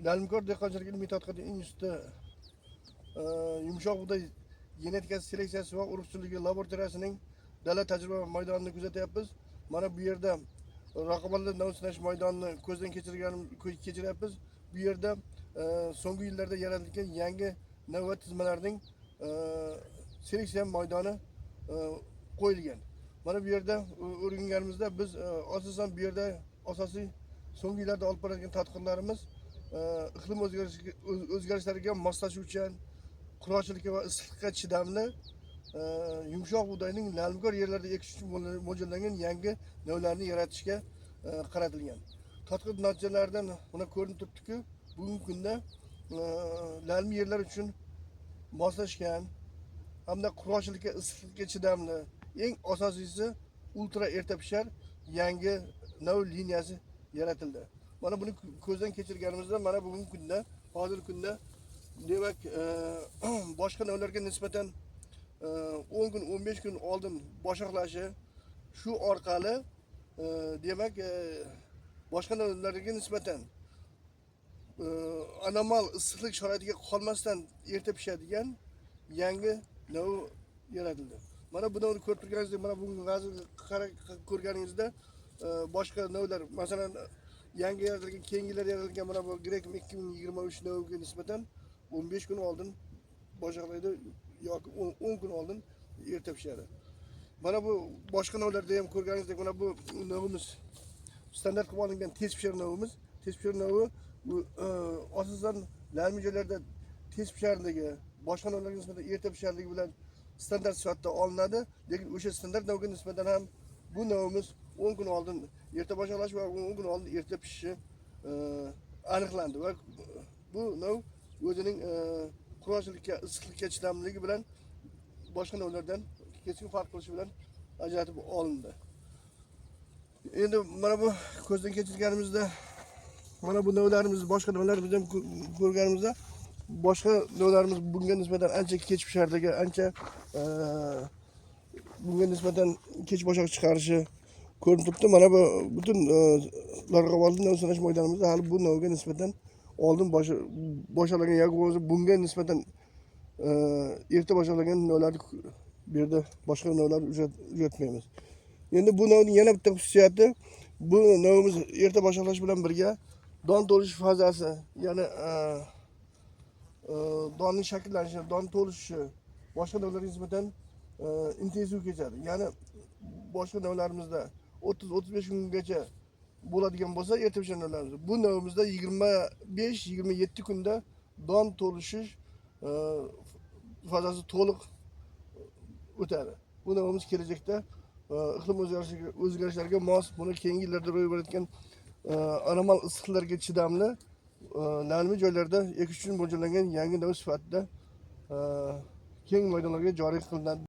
Lalmkor dehqonchilik ilmiy tadqiqot instituti yumshoq bug'doy genetikasi seleksiyasi va urug'chiligi laboratoriyasining dala tajriba maydonini kuzatyapmiz. Mana bu yerda raqobatli nav sinash maydonini ko'zdan kechiryapmiz. Bu yerda so'nggi yillarda yaratilgan yangi nav va tizmalarning seleksiya maydoni qo'yilgan. Mana bu yerda o'rganganimizda biz asosan bu yerda asosiy so'nggi yillarda olib borayotgan tadqiqotlarimiz iqlim o'zgarishlariga moslashuvchan, quroqchilikka va issiqlikka chidamli yumshoq bug'doyning lalmkor yerlarda ekish uchun mo'ljallangan yangi navlarni yaratishga qaratilgan. Tadqiqot natijalaridan buna ko'rinib turibdiki, bugungi kunda lalmi yerlar uchun moslashgan hamda quroqchilikka, issiqlikka chidamli, eng asosiysi ultra erta pishar yangi nav liniyasi yaratildi. Mana buni ko'zdan kechirganimizda mana bugungi kunda, hozirgi kunda demak boshqa navlarga nisbatan 10 kun, 15 kun oldin boshoqlashi, shu orqali demak boshqa navlarga nisbatan anomal issiqlik sharoitiga qolmasdan erta pishadigan yangi nav yaratildi. Mana bu navni ko'rib turganingizdek, mana bugungi vazirni ko'rganingizda boshqa navlar, masalan, yangi yaratilgan, keyingilar yaratilgan mana bu Grekim 2023 naviga nisbatan 15 kun oldin boshoqlaydi yoki 10 kun oldin erta pishadi. Mana bu boshqa navlarda ham ko'rganingizdek, mana bu navimiz standart qilib olingan tez pishar navimiz. Tez pishar navi bu asosan lalmi joylarda tez pisharligi, boshqa navlarga nisbatan erta pisharligi bilan standart sifatida olinadi. Lekin o'sha standart navga nisbatan ham bu navimiz 10 kun oldin erta boshoqlash va 10 kun oldin erta pishishi aniqlandi va bu nav o'zining quroqchilikka, issiqlikka chidamliligi bilan boshqa navlardan keskin farq qilishi bilan ajratib olindi. Endi mana bu ko'zdan kechirganimizda mana bu navlarimiz, boshqa navlarimizni ham ko'rganimizda boshqa navlarimiz bunga nisbatan ancha kech pishardigi, ancha bunga nisbatan kech boshoq chiqarishi ko'rinib turibdi. Mana bu butun raqobatli nav sinash maydonimizda hali bu navga nisbatan oldin boshlagan yoki bo'lmasa bunga nisbatan erta boshlagan navlarni bu yerda boshqa navlarni uchratmaymiz. Endi bu navning yana bitta xususiyati, bu navimiz erta boshlash bilan birga don to'lish fazasi, ya'ni donning shakllanishi, don to'lishi boshqa navlarga nisbatan intensiv kechadi. Ya'ni boshqa navlarimizda 30-35 kungacha bo'ladigan bo'lsa, erta pishgan navlarimiz. Bu navimizda 25-27 kunda don to'lishish fazasi to'liq o'tadi. Bu navimiz kelajakda iqlim o'zgarishlariga mos, buni keyingi yillarda ro'y berayotgan anomal issiqlarga chidamli lalmi joylarda ekish uchun mo'ljallangan yangi nav sifatida keng maydonlarga joriy qilinadi.